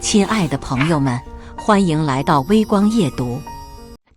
亲爱的朋友们，欢迎来到微光夜读。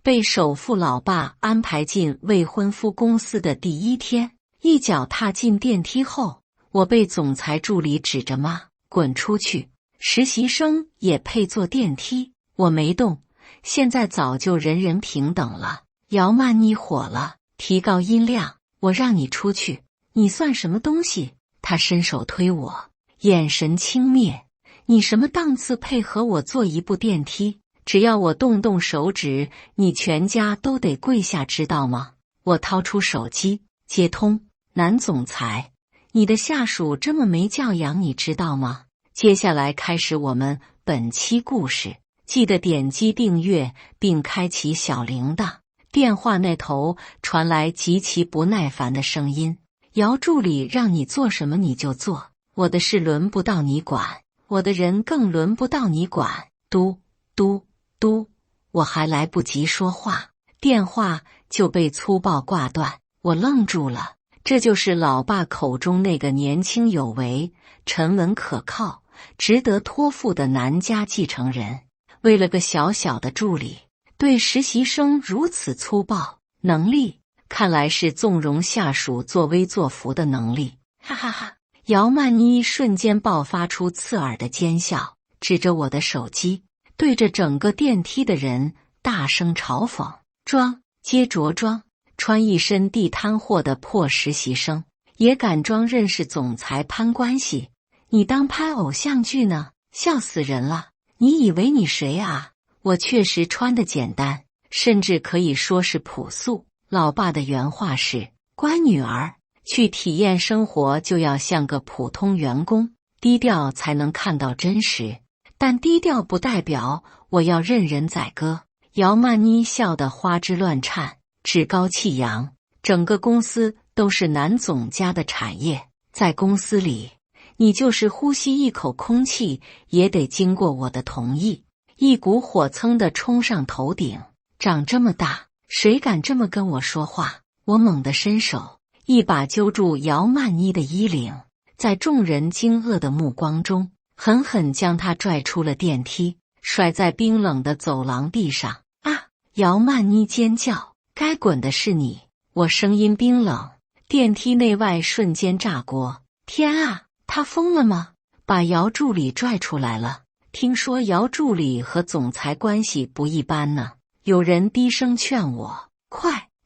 被首富老爸安排进未婚夫公司的第一天，一脚踏进电梯后，我被总裁助理指着骂：“滚出去！”实习生也配坐电梯？我没动，现在早就人人平等了。姚曼妮火了，提高音量：“我让你出去，你算什么东西？”他伸手推我，眼神轻蔑：“你什么档次配合我坐一部电梯？只要我动动手指，你全家都得跪下，知道吗？”我掏出手机接通：“男总裁，你的下属这么没教养，你知道吗？”接下来开始我们本期故事，记得点击订阅并开启小铃铛。电话那头传来极其不耐烦的声音：“姚助理让你做什么你就做，我的事轮不到你管，我的人更轮不到你管。”嘟嘟嘟，我还来不及说话，电话就被粗暴挂断。我愣住了，这就是老爸口中那个年轻有为、沉稳可靠、值得托付的男家继承人，为了个小小的助理，对实习生如此粗暴，能力看来是纵容下属作威作福的能力。哈哈哈！姚曼妮瞬间爆发出刺耳的奸笑，指着我的手机，对着整个电梯的人大声嘲讽：“装接着装，穿一身地摊货的破实习生也敢装认识总裁攀关系？你当拍偶像剧呢？笑死人了！你以为你谁啊？”我确实穿得简单，甚至可以说是朴素。老爸的原话是：“乖女儿，去体验生活就要像个普通员工，低调才能看到真实。但低调不代表我要任人宰割。”姚曼妮笑得花枝乱颤，趾高气扬：“整个公司都是男总家的产业，在公司里，你就是呼吸一口空气也得经过我的同意。”一股火蹭地冲上头顶，长这么大，谁敢这么跟我说话？我猛地伸手，一把揪住姚曼妮的衣领，在众人惊愕的目光中，狠狠将她拽出了电梯，甩在冰冷的走廊地上。啊！姚曼妮尖叫：“该滚的是你！”我声音冰冷，电梯内外瞬间炸锅。天啊，他疯了吗？把姚助理拽出来了。听说姚助理和总裁关系不一般呢，有人低声劝我：“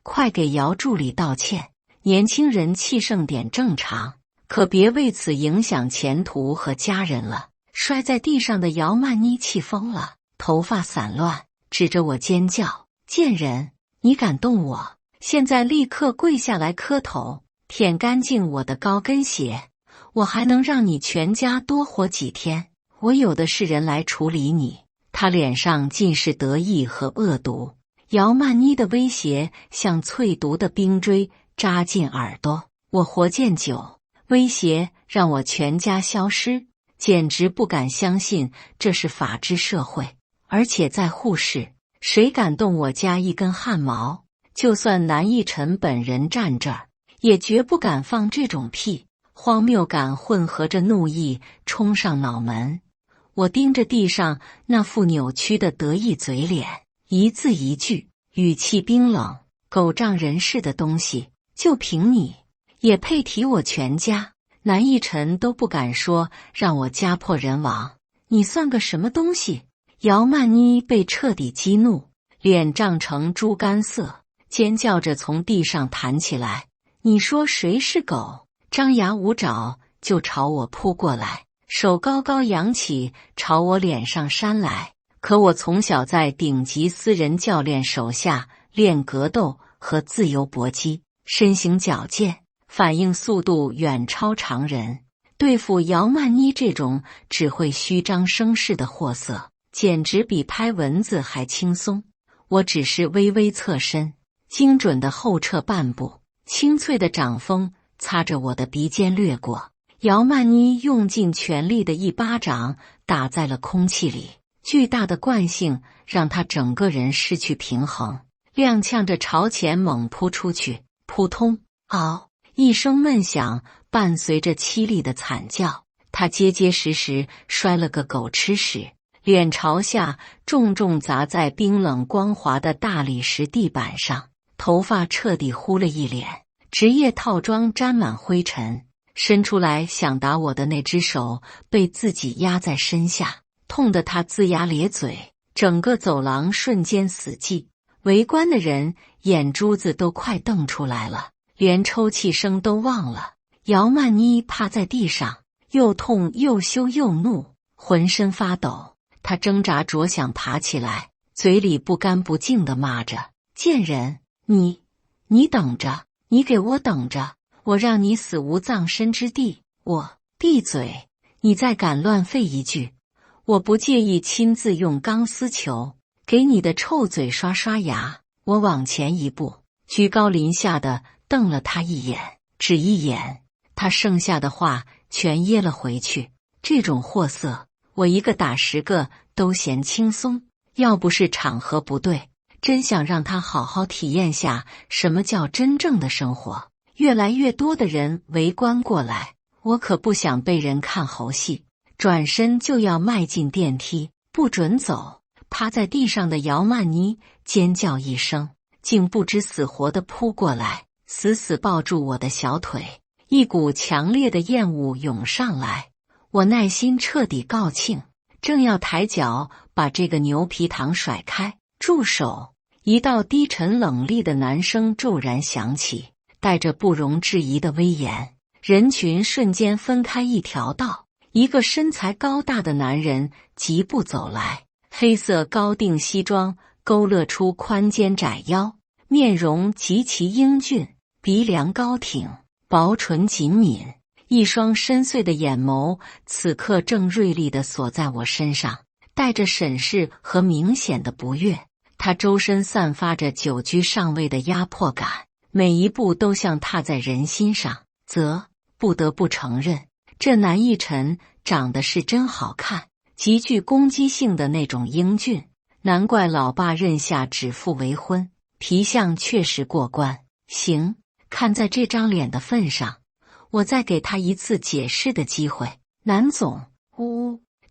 快给姚助理道歉，年轻人气盛点正常，可别为此影响前途和家人了。”摔在地上的姚曼妮气疯了，头发散乱，指着我尖叫：“贱人，你敢动我，现在立刻跪下来磕头，舔干净我的高跟鞋，我还能让你全家多活几天。我有的是人来处理你。”他脸上尽是得意和恶毒，姚曼妮的威胁像淬毒的冰锥扎进耳朵。我活见久，威胁让我全家消失，简直不敢相信这是法治社会。而且在沪市，谁敢动我家一根汗毛，就算南奕晨本人站这儿，也绝不敢放这种屁。荒谬感混合着怒意冲上脑门。我盯着地上那副扭曲的得意嘴脸，一字一句，语气冰冷：“狗仗人势的东西，就凭你也配提我全家？南奕晨都不敢说让我家破人亡，你算个什么东西？”姚曼妮被彻底激怒，脸涨成猪肝色，尖叫着从地上弹起来：“你说谁是狗？”张牙舞爪就朝我扑过来，手高高扬起，朝我脸上扇来。可我从小在顶级私人教练手下练格斗和自由搏击，身形矫健，反应速度远超常人。对付姚曼妮这种只会虚张声势的货色，简直比拍蚊子还轻松。我只是微微侧身，精准的后撤半步，清脆的掌风擦着我的鼻尖掠过。姚曼妮用尽全力的一巴掌打在了空气里，巨大的惯性让她整个人失去平衡，踉跄着朝前猛扑出去。扑通！嗷！一声闷响，伴随着凄厉的惨叫，她结结实实摔了个狗吃屎，脸朝下，重重砸在冰冷光滑的大理石地板上，头发彻底糊了一脸，职业套装沾满灰尘。伸出来想打我的那只手被自己压在身下，痛得他龇牙咧嘴，整个走廊瞬间死寂。围观的人眼珠子都快瞪出来了，连抽泣声都忘了。姚曼妮趴在地上，又痛又羞又怒，浑身发抖。她挣扎着想爬起来，嘴里不干不净地骂着：“贱人，你等着，你给我等着，我让你死无葬身之地！我闭嘴！你再敢乱吠一句，我不介意亲自用钢丝球给你的臭嘴刷刷牙！”我往前一步，居高临下的瞪了他一眼，只一眼，他剩下的话全噎了回去。这种货色，我一个打10个都嫌轻松。要不是场合不对，真想让他好好体验下什么叫真正的生活。越来越多的人围观过来，我可不想被人看猴戏，转身就要迈进电梯，不准走。趴在地上的姚曼妮尖叫一声，竟不知死活地扑过来，死死抱住我的小腿。一股强烈的厌恶涌上来，我耐心彻底告罄，正要抬脚把这个牛皮糖甩开。住手！一道低沉冷厉的男声骤然响起，带着不容置疑的威严。人群瞬间分开一条道，一个身材高大的男人疾步走来，黑色高定西装勾勒出宽肩窄腰，面容极其英俊，鼻梁高挺，薄唇紧抿，一双深邃的眼眸此刻正锐利地锁在我身上，带着审视和明显的不悦。他周身散发着久居上位的压迫感，每一步都像踏在人心上。不得不承认，这南逸晨长得是真好看，极具攻击性的那种英俊，难怪老爸认下指腹为婚，皮相确实过关。行，看在这张脸的份上，我再给他一次解释的机会。南总，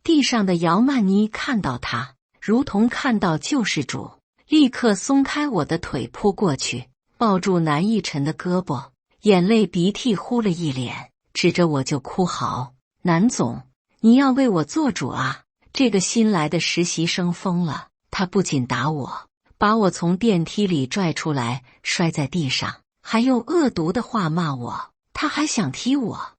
地上的姚曼妮看到他，如同看到救世主，立刻松开我的腿扑过去，抱住南逸晨的胳膊，眼泪鼻涕呼了一脸，指着我就哭嚎：“南总，你要为我做主啊！”这个新来的实习生疯了，他不仅打我，把我从电梯里拽出来摔在地上，还用恶毒的话骂我，他还想踢我。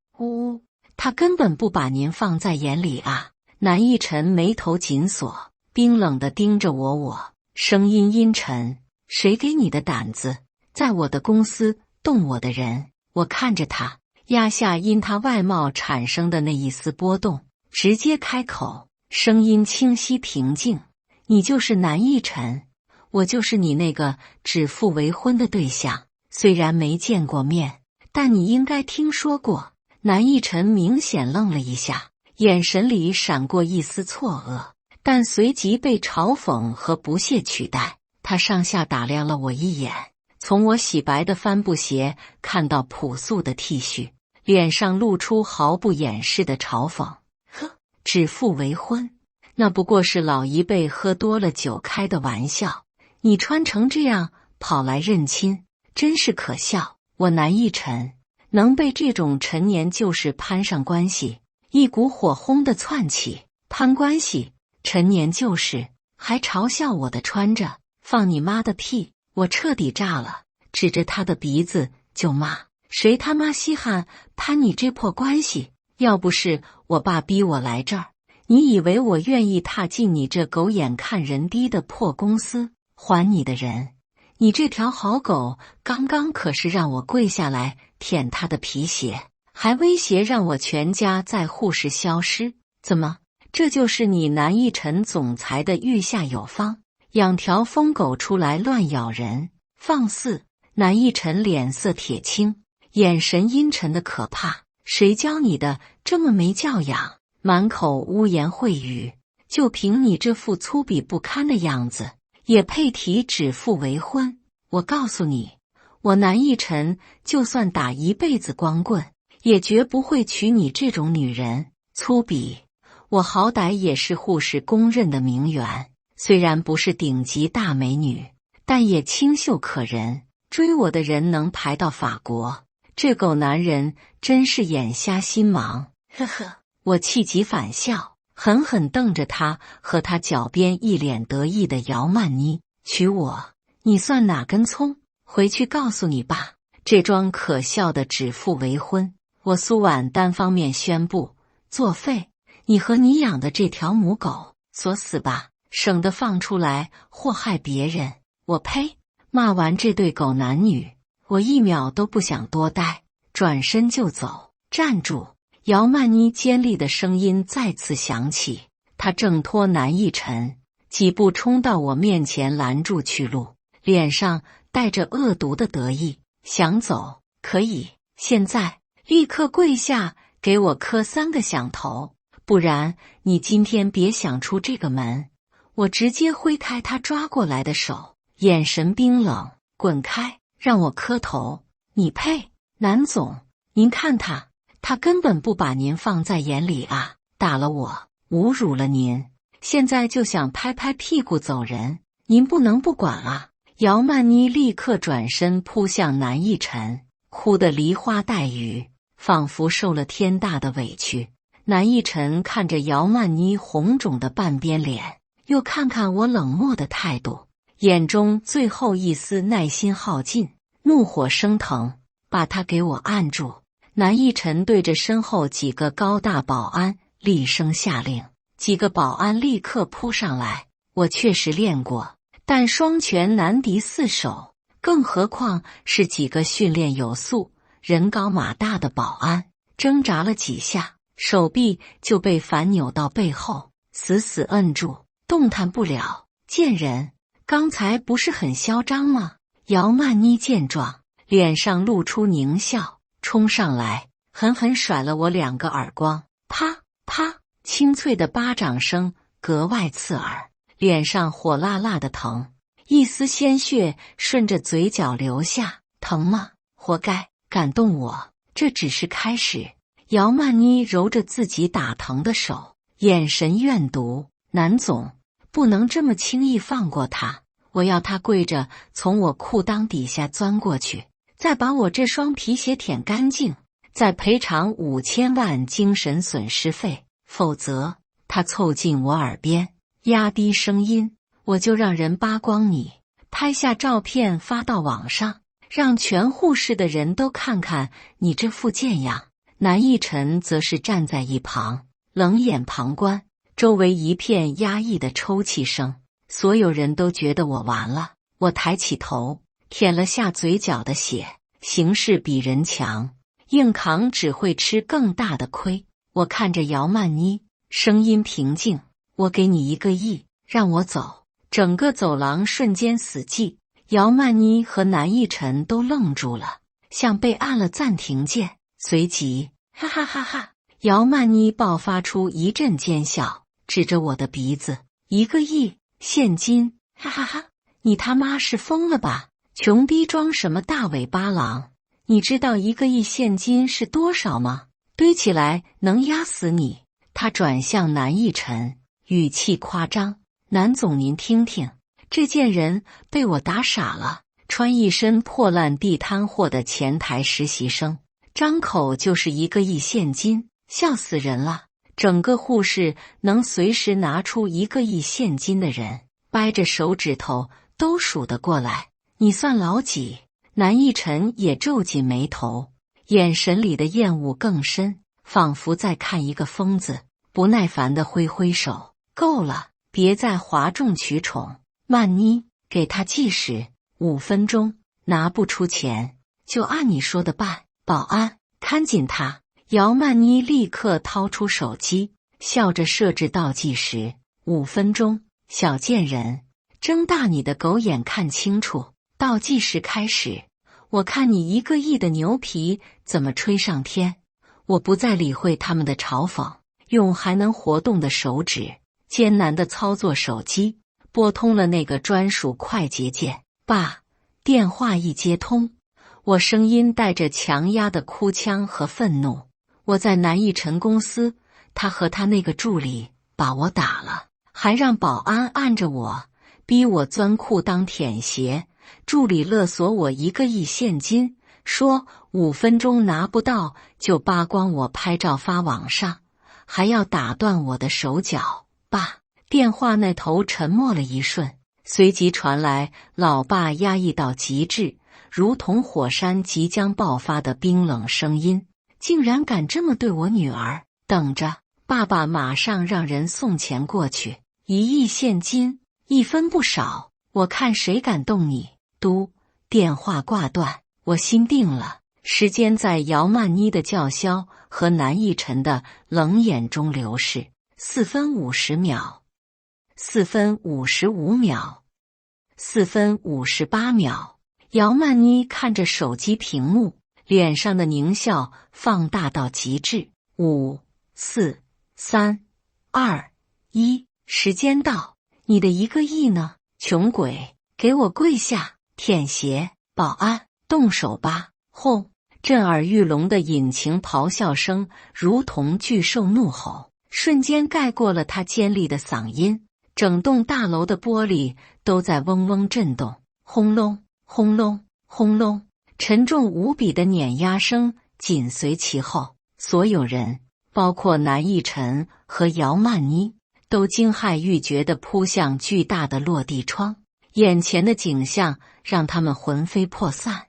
他根本不把您放在眼里啊！南逸晨眉头紧锁，冰冷地盯着我，声音阴沉：“谁给你的胆子，在我的公司动我的人？”我看着他，压下因他外貌产生的那一丝波动，直接开口，声音清晰平静：“你就是南逸晨，我就是你那个指腹为婚的对象。虽然没见过面，但你应该听说过。”南逸晨明显愣了一下，眼神里闪过一丝错愕，但随即被嘲讽和不屑取代。他上下打量了我一眼，从我洗白的帆布鞋看到朴素的 T 恤，脸上露出毫不掩饰的嘲讽：“呵，指腹为婚，那不过是老一辈喝多了酒开的玩笑，你穿成这样跑来认亲，真是可笑。”我南逸晨能被这种陈年旧事攀上关系，一股火轰的窜起。攀关系，陈年旧事，还嘲笑我的穿着，放你妈的屁！我彻底炸了，指着他的鼻子就骂：“谁他妈稀罕攀你这破关系？要不是我爸逼我来这儿，你以为我愿意踏进你这狗眼看人低的破公司？还你的人！你这条好狗，刚刚可是让我跪下来舔他的皮鞋，还威胁让我全家在沪市消失。怎么，这就是你南逸晨总裁的御下有方？养条疯狗出来乱咬人，放肆！”南逸晨脸色铁青，眼神阴沉的可怕。谁教你的这么没教养？满口污言秽语，就凭你这副粗鄙不堪的样子，也配提指腹为婚？我告诉你，我南逸晨就算打一辈子光棍，也绝不会娶你这种女人。粗鄙！我好歹也是护士公认的名媛，虽然不是顶级大美女，但也清秀可人。追我的人能排到法国，这狗男人真是眼瞎心盲。呵呵，我气急反笑，狠狠瞪着他和他脚边一脸得意的姚曼妮。娶我，你算哪根葱？回去告诉你爸，这桩可笑的指腹为婚，我苏婉单方面宣布作废。你和你养的这条母狗锁死吧，省得放出来祸害别人。我呸！骂完这对狗男女，我一秒都不想多待，转身就走。站住！姚曼妮尖利的声音再次响起，她挣脱南逸晨，几步冲到我面前拦住去路，脸上带着恶毒的得意。想走可以，现在立刻跪下给我磕3个响头，不然你今天别想出这个门。我直接挥开他抓过来的手，眼神冰冷。滚开，让我磕头。你配？南总，您看他根本不把您放在眼里啊，打了我，侮辱了您，现在就想拍拍屁股走人，您不能不管啊。姚曼妮立刻转身扑向南逸晨，哭得梨花带雨，仿佛受了天大的委屈。南逸晨看着姚曼妮红肿的半边脸，又看看我冷漠的态度，眼中最后一丝耐心耗尽，怒火升腾，把他给我按住。南逸晨对着身后几个高大保安厉声下令，几个保安立刻扑上来。我确实练过，但双拳难敌4手，更何况是几个训练有素、人高马大的保安。挣扎了几下，手臂就被反扭到背后，死死摁住，动弹不了。贱人，刚才不是很嚣张吗？姚曼妮见状，脸上露出狞笑，冲上来狠狠甩了我2个耳光。啪啪，清脆的巴掌声格外刺耳，脸上火辣辣的疼，一丝鲜血顺着嘴角流下。疼吗？活该，敢动我，这只是开始。姚曼妮揉着自己打疼的手，眼神怨毒。南总，不能这么轻易放过他，我要他跪着从我裤裆底下钻过去，再把我这双皮鞋舔干净，再赔偿5000万精神损失费，否则……他凑近我耳边，压低声音，我就让人扒光你，拍下照片发到网上，让全护士的人都看看你这副贱样。南逸晨则是站在一旁，冷眼旁观，周围一片压抑的抽泣声，所有人都觉得我完了。我抬起头，舔了下嘴角的血，形势比人强，硬扛只会吃更大的亏。我看着姚曼妮，声音平静，我给你1个亿，让我走。整个走廊瞬间死寂，姚曼妮和南逸晨都愣住了，像被按了暂停键。随即，哈哈哈哈，姚曼妮爆发出一阵尖笑，指着我的鼻子，1个亿现金，哈哈哈！你他妈是疯了吧？穷逼装什么大尾巴狼？你知道1个亿现金是多少吗？堆起来能压死你。他转向南逸晨，语气夸张：南总您听听，这贱人被我打傻了，穿一身破烂地摊货的前台实习生，张口就是1个亿现金，笑死人了。整个护士能随时拿出1个亿现金的人，掰着手指头都数得过来，你算老几？南逸晨也皱紧眉头，眼神里的厌恶更深，仿佛在看一个疯子，不耐烦地挥挥手，够了，别再哗众取宠。曼妮，给他计时5分钟，拿不出钱就按你说的办。保安，看紧他。姚曼妮立刻掏出手机，笑着设置倒计时5分钟。小贱人，睁大你的狗眼看清楚，倒计时开始，我看你1个亿的牛皮怎么吹上天。我不再理会他们的嘲讽，用还能活动的手指艰难地操作手机，拨通了那个专属快捷键。爸，电话一接通，我声音带着强压的哭腔和愤怒。我在南逸晨公司，他和他那个助理把我打了，还让保安按着我，逼我钻裤裆舔鞋。助理勒索我1个亿现金，说5分钟拿不到就扒光我拍照发网上，还要打断我的手脚。爸，电话那头沉默了一瞬，随即传来老爸压抑到极致，如同火山即将爆发的冰冷声音：竟然敢这么对我女儿！等着，爸爸马上让人送钱过去，1亿现金，1分不少，我看谁敢动你。嘟，电话挂断，我心定了。时间在姚曼妮的叫嚣和南逸晨的冷眼中流逝。4分50秒，4分55秒，4分58秒。姚曼妮看着手机屏幕，脸上的狞笑放大到极致。5、4、3、2、1，时间到。你的1个亿呢？穷鬼，给我跪下！舔鞋！保安，动手吧！轰！震耳欲聋的引擎咆哮声如同巨兽怒吼，瞬间盖过了他尖利的嗓音。整栋大楼的玻璃都在嗡嗡震动，轰隆轰隆轰隆，沉重无比的碾压声紧随其后。所有人，包括南逸晨和姚曼妮，都惊骇欲绝地扑向巨大的落地窗。眼前的景象让他们魂飞魄散。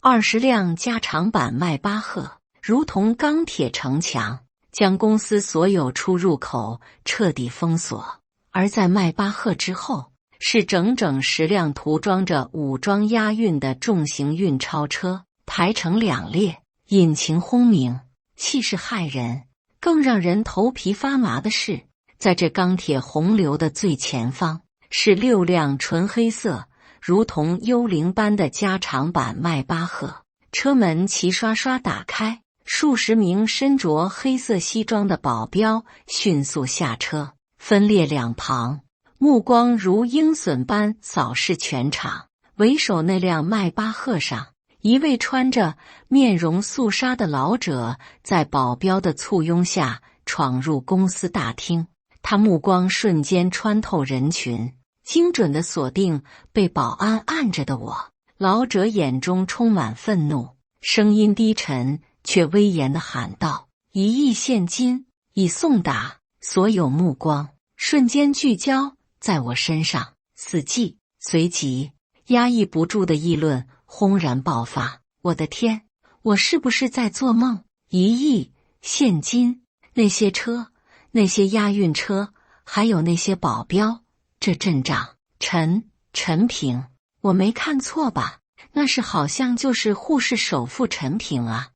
20辆加长版迈巴赫如同钢铁城墙，将公司所有出入口彻底封锁。而在迈巴赫之后，是整整10辆涂装着武装押运的重型运钞车，排成2列，引擎轰鸣，气势骇人。更让人头皮发麻的是，在这钢铁洪流的最前方，是6辆纯黑色如同幽灵般的加长版迈巴赫，车门齐刷刷打开，数十名身着黑色西装的保镖迅速下车，分列2旁，目光如鹰隼般扫视全场。为首那辆迈巴赫上，一位穿着面容肃杀的老者在保镖的簇拥下闯入公司大厅，他目光瞬间穿透人群，精准地锁定被保安按着的我。老者眼中充满愤怒，声音低沉却威严地喊道：“1亿现金已送达！”所有目光瞬间聚焦在我身上，死寂。随即，压抑不住的议论轰然爆发。我的天，我是不是在做梦？1亿现金，那些车，那些押运车，还有那些保镖，这阵仗，陈平，我没看错吧？那是好像就是护士首富陈平啊！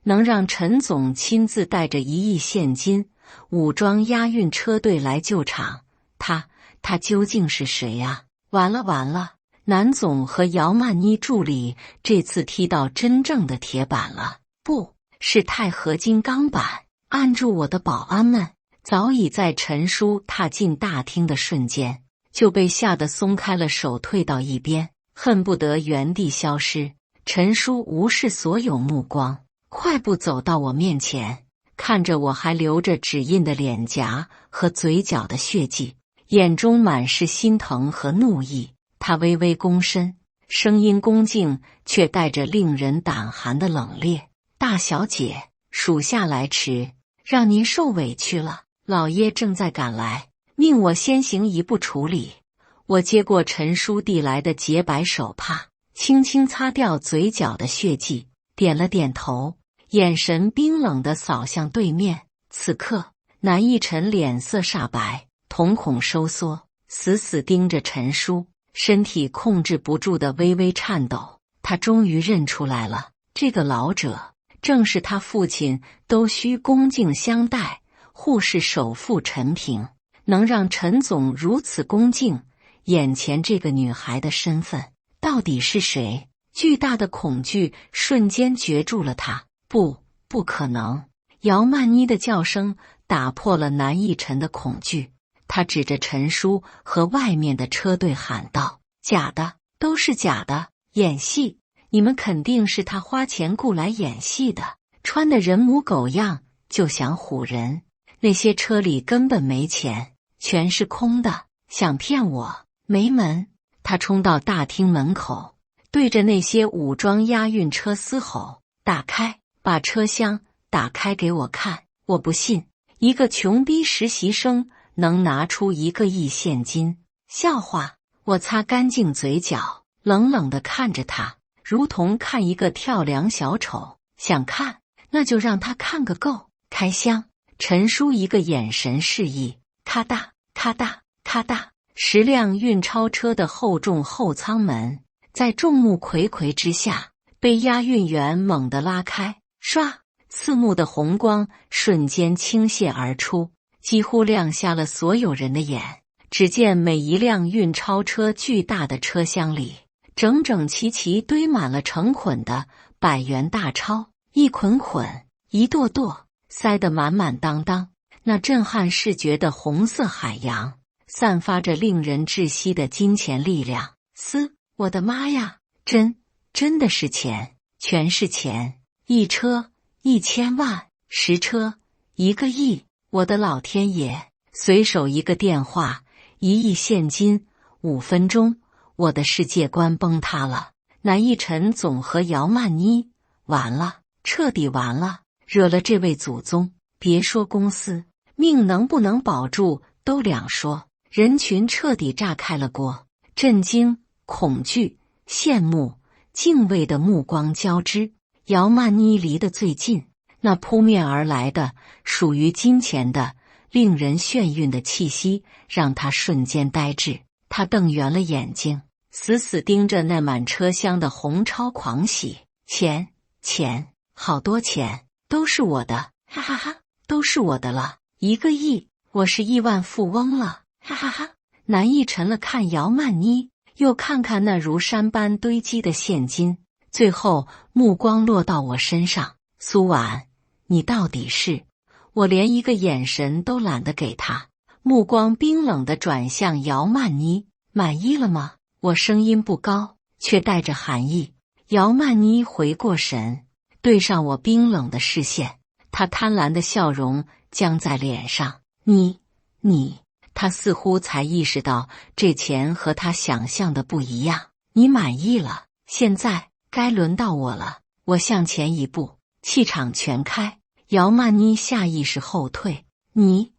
能让陈总亲自带着1亿现金，武装押运车队来救场，他究竟是谁啊？完了！南总和姚曼妮助理这次踢到真正的铁板了，不是钛合金钢板。按住我的保安们早已在陈叔踏进大厅的瞬间就被吓得松开了手，退到一边，恨不得原地消失。陈叔无视所有目光，快步走到我面前，看着我还留着指印的脸颊和嘴角的血迹，眼中满是心疼和怒意。他微微躬身，声音恭敬却带着令人胆寒的冷冽：“大小姐，属下来迟，让您受委屈了。老爷正在赶来，命我先行一步处理。”我接过陈叔递来的洁白手帕，轻轻擦掉嘴角的血迹，点了点头，眼神冰冷地扫向对面。此刻，南逸晨脸色煞白，瞳孔收缩，死死盯着陈叔，身体控制不住的微微颤抖。他终于认出来了，这个老者正是他父亲都需恭敬相待护士首富陈平。能让陈总如此恭敬，眼前这个女孩的身份到底是谁？巨大的恐惧瞬间攫住了他。不可能！姚曼妮的叫声打破了南逸晨的恐惧，他指着陈叔和外面的车队喊道：“假的，都是假的，演戏！你们肯定是他花钱雇来演戏的，穿的人模狗样就想唬人。那些车里根本没钱，全是空的，想骗我？没门！他冲到大厅门口，对着那些武装押运车嘶吼：“打开，把车厢打开给我看！我不信，一个穷逼实习生能拿出1个亿现金。笑话！”我擦干净嘴角，冷冷地看着他，如同看一个跳梁小丑。想看，那就让他看个够。开箱，陈叔一个眼神示意，咔嗒咔嗒咔嗒，10辆运钞车的厚重后舱门在众目睽睽之下被押运员猛地拉开，唰，刺目的红光瞬间倾泻而出，几乎亮瞎了所有人的眼。只见每一辆运钞车巨大的车厢里，整整齐齐堆满了成捆的100元大钞，一捆捆，一垛垛，塞得满满当当。那震撼视觉的红色海洋，散发着令人窒息的金钱力量。我的妈呀！真的是钱，全是钱！一车1000万，10车1个亿！我的老天爷！随手一个电话，1亿现金，5分钟，我的世界观崩塌了。南一晨总和姚曼妮完了，彻底完了，惹了这位祖宗，别说公司，命能不能保住都两说。人群彻底炸开了锅，震惊、恐惧、羡慕、敬畏的目光交织。姚曼妮离得最近，那扑面而来的属于金钱的令人眩晕的气息让他瞬间呆滞。他瞪圆了眼睛，死死盯着那满车厢的红钞狂喜。钱，好多钱，都是我的，哈哈哈，都是我的了，1个亿，我是亿万富翁了，哈哈哈。南一沉了看姚曼妮，又看看那如山般堆积的现金，最后目光落到我身上。苏婉，你到底是……我连一个眼神都懒得给他，目光冰冷地转向姚曼妮。满意了吗？我声音不高，却带着寒意。姚曼妮回过神，对上我冰冷的视线，她贪婪的笑容僵在脸上。你，她似乎才意识到这钱和她想象的不一样。你满意了，现在该轮到我了。我向前一步，气场全开。姚曼妮下意识后退。你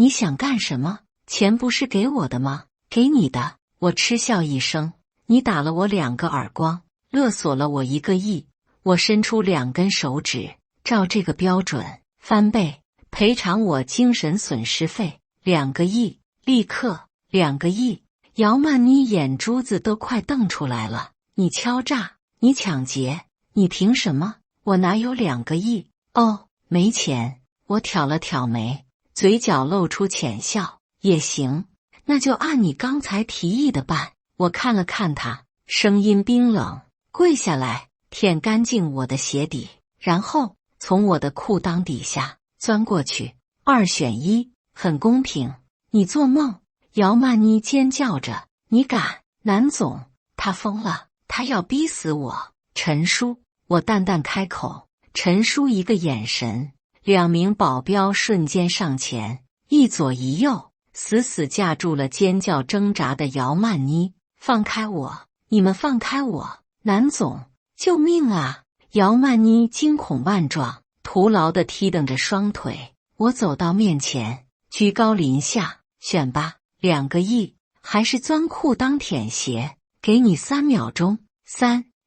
想干什么？钱不是给我的吗？给你的。我嗤笑一声。你打了我2个耳光，勒索了我1个亿。我伸出2根手指，照这个标准翻倍，赔偿我精神损失费2个亿，立刻2个亿。姚曼妮眼珠子都快瞪出来了。你敲诈，你抢劫，你凭什么？我哪有2个亿？哦，没钱。我挑了挑眉，嘴角露出浅笑。也行，那就按你刚才提议的办。我看了看他，声音冰冷，跪下来，舔干净我的鞋底，然后从我的裤裆底下钻过去。2选1，很公平。你做梦！姚曼妮尖叫着。你敢？南总，他疯了，他要逼死我。陈叔，我淡淡开口。陈叔一个眼神，2名保镖瞬间上前，一左一右，死死架住了尖叫挣扎的姚曼妮。放开我！你们放开我！南总，救命啊！姚曼妮惊恐万状，徒劳地踢蹬着双腿。我走到面前，居高临下，选吧，2个亿，还是钻裤裆舔鞋？给你3秒钟。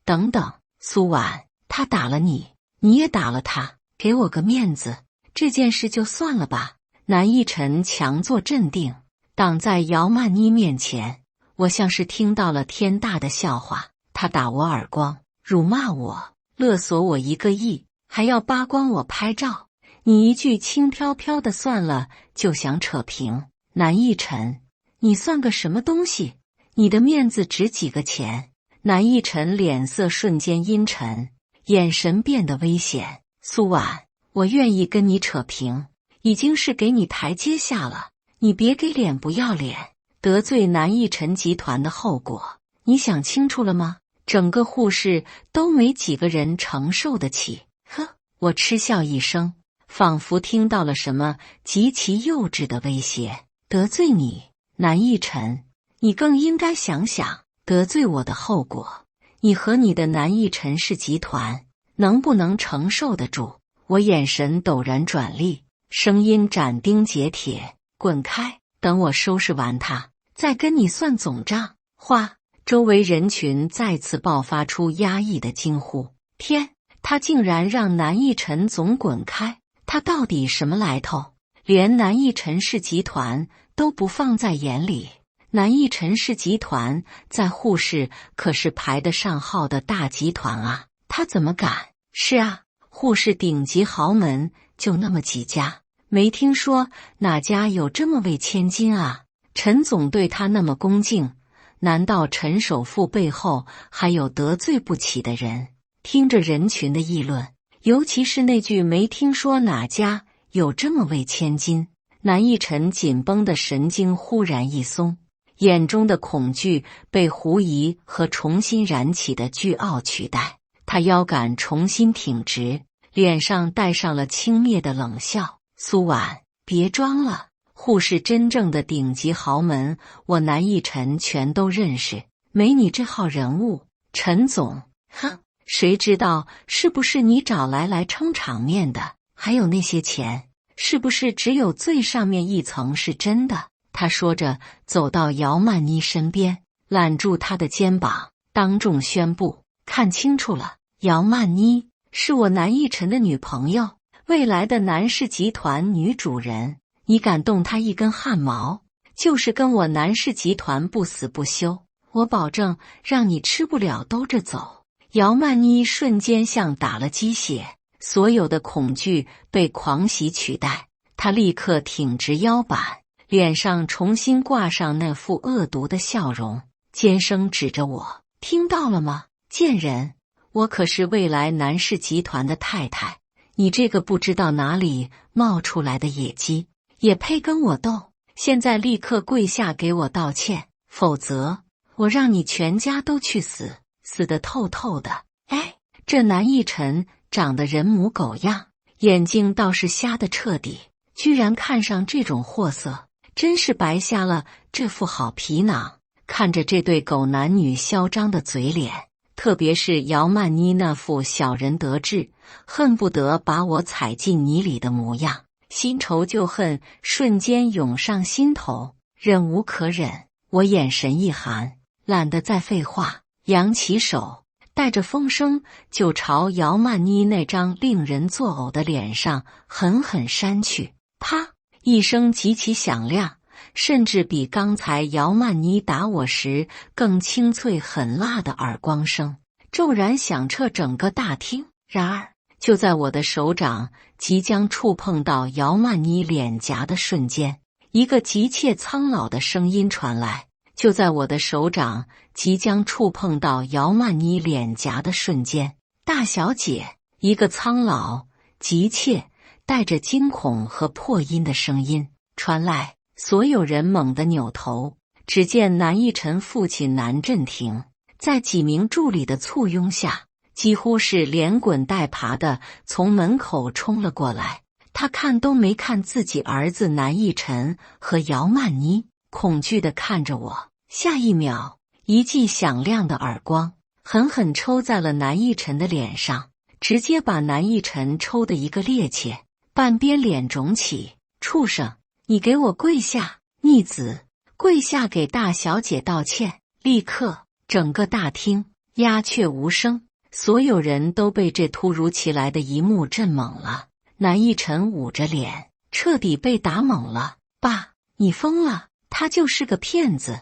等等，苏婉，他打了你，你也打了他，给我个面子，这件事就算了吧。南一晨强作镇定，挡在姚曼妮面前。我像是听到了天大的笑话。他打我耳光，辱骂我，勒索我1个亿，还要扒光我拍照。你一句轻飘飘的算了，就想扯平。南一晨，你算个什么东西？你的面子值几个钱？南一晨脸色瞬间阴沉，眼神变得危险。苏婉，我愿意跟你扯平，已经是给你台阶下了，你别给脸不要脸。得罪南一晨集团的后果，你想清楚了吗？整个护士都没几个人承受得起。呵，我嗤笑一声，仿佛听到了什么极其幼稚的威胁。得罪你，南逸晨，你更应该想想得罪我的后果。你和你的南逸陈氏集团能不能承受得住？我眼神陡然转厉，声音斩钉截铁：滚开！等我收拾完他，再跟你算总账。哗！周围人群再次爆发出压抑的惊呼。天，他竟然让南逸晨总滚开！他到底什么来头？连南逸陈氏集团都不放在眼里。南逸陈氏集团在沪市可是排得上号的大集团啊，他怎么敢？是啊，沪市顶级豪门就那么几家，没听说哪家有这么位千金啊。陈总对他那么恭敬，难道陈首富背后还有得罪不起的人？听着人群的议论，尤其是那句没听说哪家有这么位千金，南逸晨紧绷的神经忽然一松，眼中的恐惧被狐疑和重新燃起的倨傲取代。他腰杆重新挺直，脸上带上了轻蔑的冷笑。苏婉，别装了，沪市真正的顶级豪门，我南逸晨全都认识，没你这号人物。陈总，哼，谁知道是不是你找来撑场面的？还有那些钱，是不是只有最上面一层是真的？他说着，走到姚曼妮身边，揽住她的肩膀，当众宣布：看清楚了，姚曼妮是我南逸晨的女朋友，未来的南氏集团女主人。你敢动她一根汗毛，就是跟我南氏集团不死不休，我保证让你吃不了兜着走。姚曼妮瞬间像打了鸡血，所有的恐惧被狂喜取代。她立刻挺直腰板，脸上重新挂上那副恶毒的笑容，尖声指着我：听到了吗，贱人？我可是未来南氏集团的太太，你这个不知道哪里冒出来的野鸡，也配跟我斗？现在立刻跪下给我道歉，否则我让你全家都去死，死得透透的。哎，这南逸晨长得人模狗样，眼睛倒是瞎得彻底，居然看上这种货色，真是白瞎了这副好皮囊。看着这对狗男女嚣张的嘴脸，特别是姚曼妮那副小人得志，恨不得把我踩进泥里的模样，新仇旧恨瞬间涌上心头，忍无可忍。我眼神一寒，懒得再废话，扬起手，带着风声就朝姚曼妮那张令人作呕的脸上狠狠扇去。啪！一声极其响亮，甚至比刚才姚曼妮打我时更清脆狠辣的耳光声，骤然响彻整个大厅。然而，就在我的手掌即将触碰到姚曼妮脸颊的瞬间，一个急切苍老的声音传来。就在我的手掌即将触碰到姚曼妮脸颊的瞬间，大小姐，一个苍老、急切、带着惊恐和破音的声音传来。所有人猛地扭头，只见南逸晨父亲南振廷在几名助理的簇拥下，几乎是连滚带爬的从门口冲了过来。他看都没看自己儿子南逸晨和姚曼妮，恐惧地看着我。下一秒，一记响亮的耳光狠狠抽在了南逸晨的脸上，直接把南逸晨抽得一个趔趄，半边脸肿起。畜生，你给我跪下！逆子，跪下给大小姐道歉！立刻，整个大厅鸦雀无声，所有人都被这突如其来的一幕震懵了。南逸晨捂着脸，彻底被打懵了。爸，你疯了，他就是个骗子。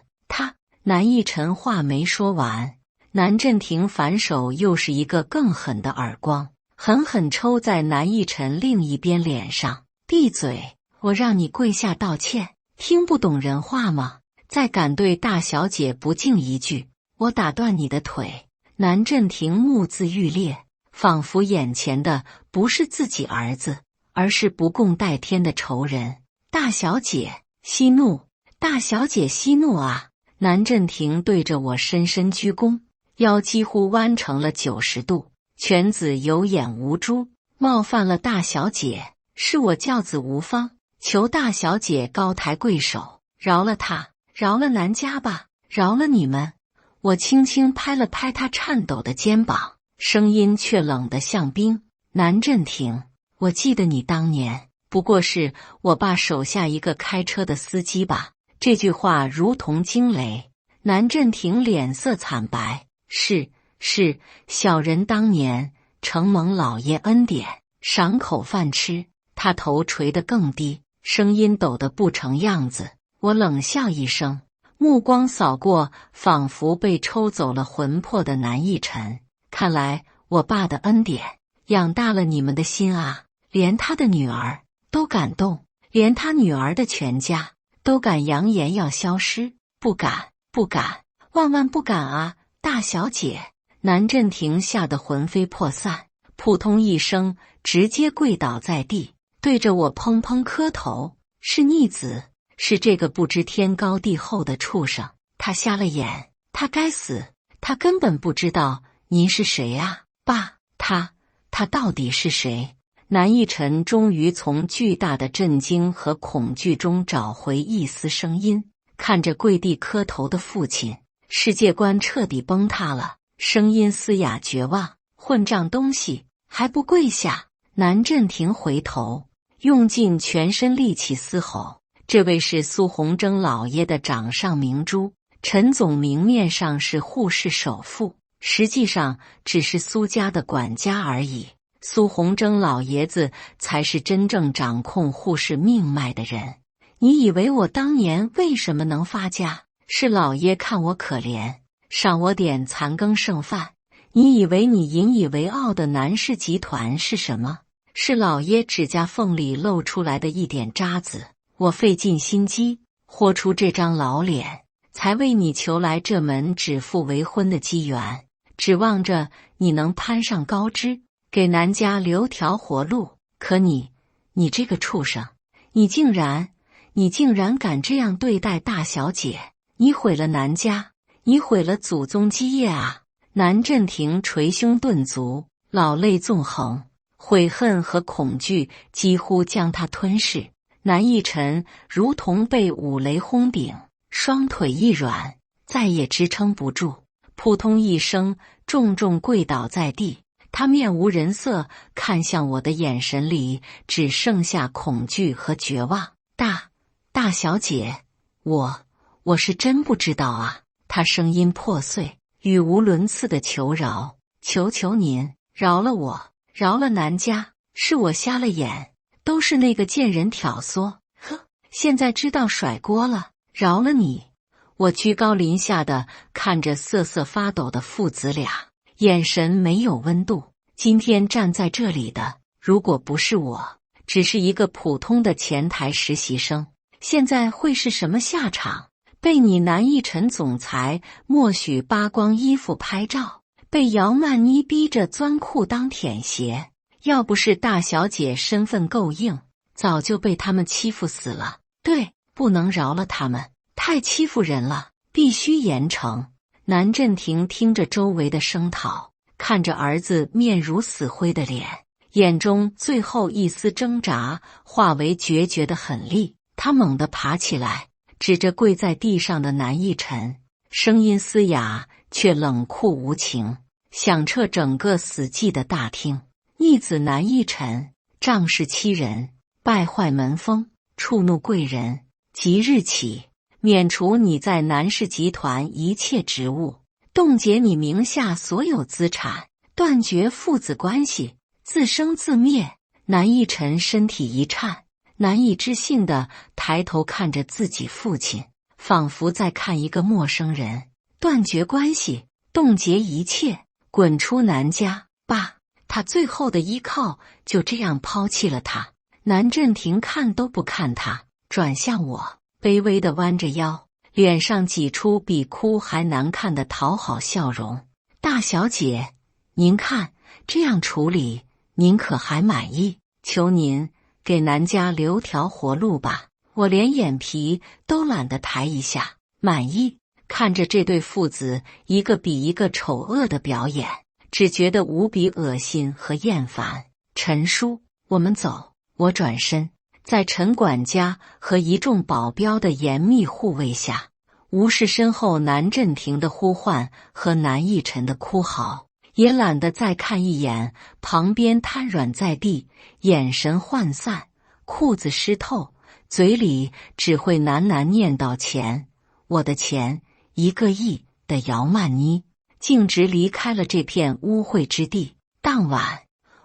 南逸晨话没说完，南振廷反手又是一个更狠的耳光，狠狠抽在南逸晨另一边脸上。闭嘴！我让你跪下道歉，听不懂人话吗？再敢对大小姐不敬一句，我打断你的腿！南振廷目眦欲裂，仿佛眼前的不是自己儿子，而是不共戴天的仇人。大小姐息怒！大小姐息怒啊！南振廷对着我深深鞠躬，腰几乎弯成了90度，犬子有眼无珠，冒犯了大小姐，是我教子无方，求大小姐高抬贵手，饶了他，饶了南家吧，饶了你们。我轻轻拍了拍他颤抖的肩膀，声音却冷得像冰。南振廷，我记得你当年不过是我爸手下一个开车的司机吧？这句话如同惊雷。南振廷脸色惨白，是，小人当年承蒙老爷恩典，赏口饭吃。他头垂得更低，声音抖得不成样子。我冷笑一声，目光扫过仿佛被抽走了魂魄的南逸晨。看来我爸的恩典养大了你们的心啊，连他的女儿都敢动，连他女儿的全家都敢扬言要消失。不敢，万万不敢啊，大小姐！南振廷吓得魂飞魄散，扑通一声直接跪倒在地，对着我砰砰磕头。是逆子，是这个不知天高地厚的畜生，他瞎了眼，他该死，他根本不知道您是谁啊，爸，他到底是谁？南逸晨终于从巨大的震惊和恐惧中找回一丝声音，看着跪地磕头的父亲，世界观彻底崩塌了，声音嘶哑绝望：“混账东西，还不跪下！”南振廷回头，用尽全身力气嘶吼：“这位是苏洪征老爷的掌上明珠，陈总明面上是护氏首富，实际上只是苏家的管家而已。苏洪征老爷子才是真正掌控护氏命脉的人。你以为我当年为什么能发家？是老爷看我可怜，赏我点残羹剩饭。你以为你引以为傲的南氏集团是什么？是老爷指甲缝里露出来的一点渣子。我费尽心机豁出这张老脸，才为你求来这门指腹为婚的机缘，指望着你能攀上高枝，给南家留条活路。可你这个畜生，你竟然敢这样对待大小姐！你毁了南家，你毁了祖宗基业啊！南振廷捶胸顿足，老泪纵横，悔恨和恐惧几乎将他吞噬。南逸晨如同被五雷轰顶，双腿一软，再也支撑不住，扑通一声重重跪倒在地。他面无人色，看向我的眼神里只剩下恐惧和绝望。大小姐，我是真不知道啊！他声音破碎，语无伦次的求饶：“求您饶了我，饶了南家，是我瞎了眼，都是那个贱人挑唆。呵，现在知道甩锅了，饶了你。”我居高临下的看着瑟瑟发抖的父子俩，眼神没有温度。今天站在这里的，如果不是我，只是一个普通的前台实习生，现在会是什么下场？被你南逸晨总裁默许扒光衣服拍照，被姚曼妮逼着钻裤裆舔鞋。要不是大小姐身份够硬，早就被他们欺负死了。对，不能饶了他们，太欺负人了，必须严惩。南振廷听着周围的声讨，看着儿子面如死灰的脸，眼中最后一丝挣扎化为决绝的狠戾。他猛地爬起来，指着跪在地上的南逸晨，声音嘶哑却冷酷无情，响彻整个死寂的大厅：“逆子南逸晨，仗势欺人，败坏门风，触怒贵人，即日起免除你在南氏集团一切职务，冻结你名下所有资产，断绝父子关系，自生自灭。”南逸晨身体一颤，难以置信地抬头看着自己父亲，仿佛在看一个陌生人。断绝关系，冻结一切，滚出南家！爸，他最后的依靠就这样抛弃了他。南振廷看都不看他，转向我，卑微地弯着腰，脸上挤出比哭还难看的讨好笑容：“大小姐，您看这样处理，您可还满意？求您给南家留条活路吧，我连眼皮都懒得抬一下。”满意？看着这对父子一个比一个丑恶的表演，只觉得无比恶心和厌烦。陈叔，我们走。我转身，在陈管家和一众保镖的严密护卫下，无视身后南振廷的呼唤和南逸晨的哭嚎，也懒得再看一眼旁边瘫软在地、眼神涣散、裤子湿透、嘴里只会喃喃念叨钱，我的钱1个亿的姚曼妮，径直离开了这片污秽之地。当晚，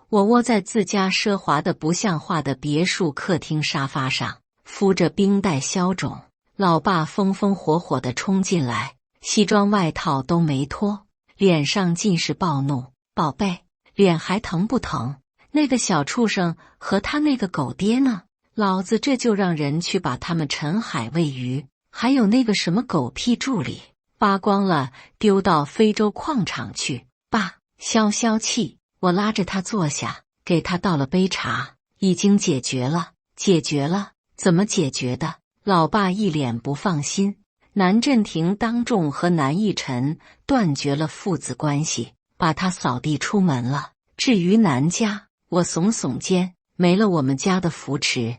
我窝在自家奢华的不像话的别墅客厅沙发上，敷着冰袋消肿。老爸风风火火地冲进来，西装外套都没脱，脸上尽是暴怒。宝贝，脸还疼不疼？那个小畜生和他那个狗爹呢？老子这就让人去把他们沉海喂鱼。还有那个什么狗屁助理，扒光了丢到非洲矿场去。爸，消消气。我拉着他坐下，给他倒了杯茶。已经解决了。解决了？怎么解决的？老爸一脸不放心。南振廷当众和南逸晨断绝了父子关系，把他扫地出门了。至于南家，我耸耸肩，没了我们家的扶持，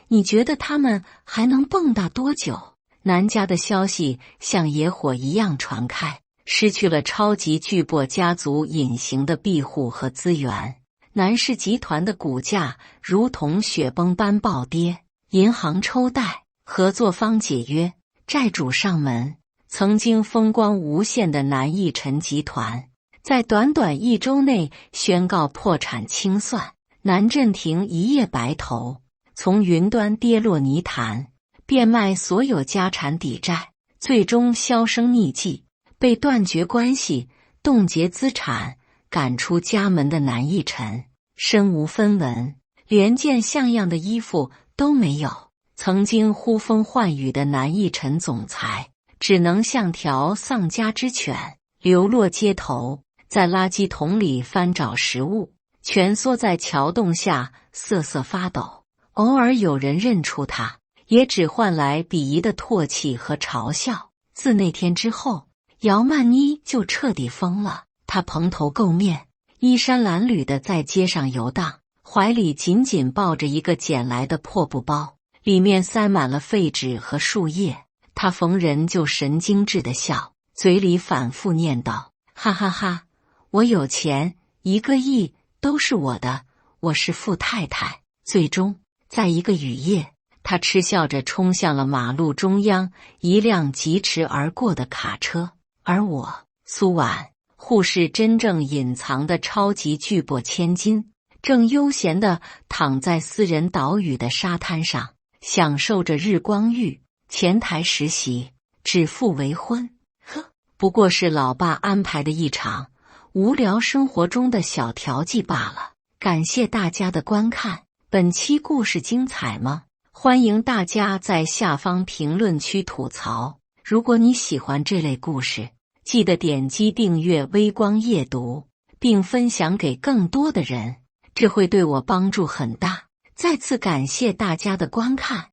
你觉得他们还能蹦跶多久？南家的消息像野火一样传开，失去了超级巨擘家族隐形的庇护和资源。南氏集团的股价如同雪崩般暴跌，银行抽贷，合作方解约，债主上门。曾经风光无限的南逸晨集团，在短短1周内宣告破产清算。南振廷一夜白头，从云端跌落泥潭，变卖所有家产抵债，最终销声匿迹，被断绝关系、冻结资产、赶出家门的南逸晨身无分文，连件像样的衣服都没有。曾经呼风唤雨的南逸晨总裁，只能像条丧家之犬，流落街头，在垃圾桶里翻找食物，蜷缩在桥洞下瑟瑟发抖。偶尔有人认出他，也只换来鄙夷的唾弃和嘲笑。自那天之后，姚曼妮就彻底疯了。她蓬头垢面，衣衫褴褛地在街上游荡，怀里紧紧抱着一个捡来的破布包，里面塞满了废纸和树叶。她逢人就神经质地笑，嘴里反复念叨：哈哈哈，我有钱，1个亿都是我的，我是富太太。最终，在一个雨夜，他嗤笑着冲向了马路中央一辆疾驰而过的卡车。而我，苏婉，护士真正隐藏的超级巨擘千金，正悠闲地躺在私人岛屿的沙滩上，享受着日光浴。前台实习，指腹为婚，不过是老爸安排的一场无聊生活中的小调剂罢了。感谢大家的观看，本期故事精彩吗？欢迎大家在下方评论区吐槽。如果你喜欢这类故事，记得点击订阅微光夜读，并分享给更多的人，这会对我帮助很大。再次感谢大家的观看。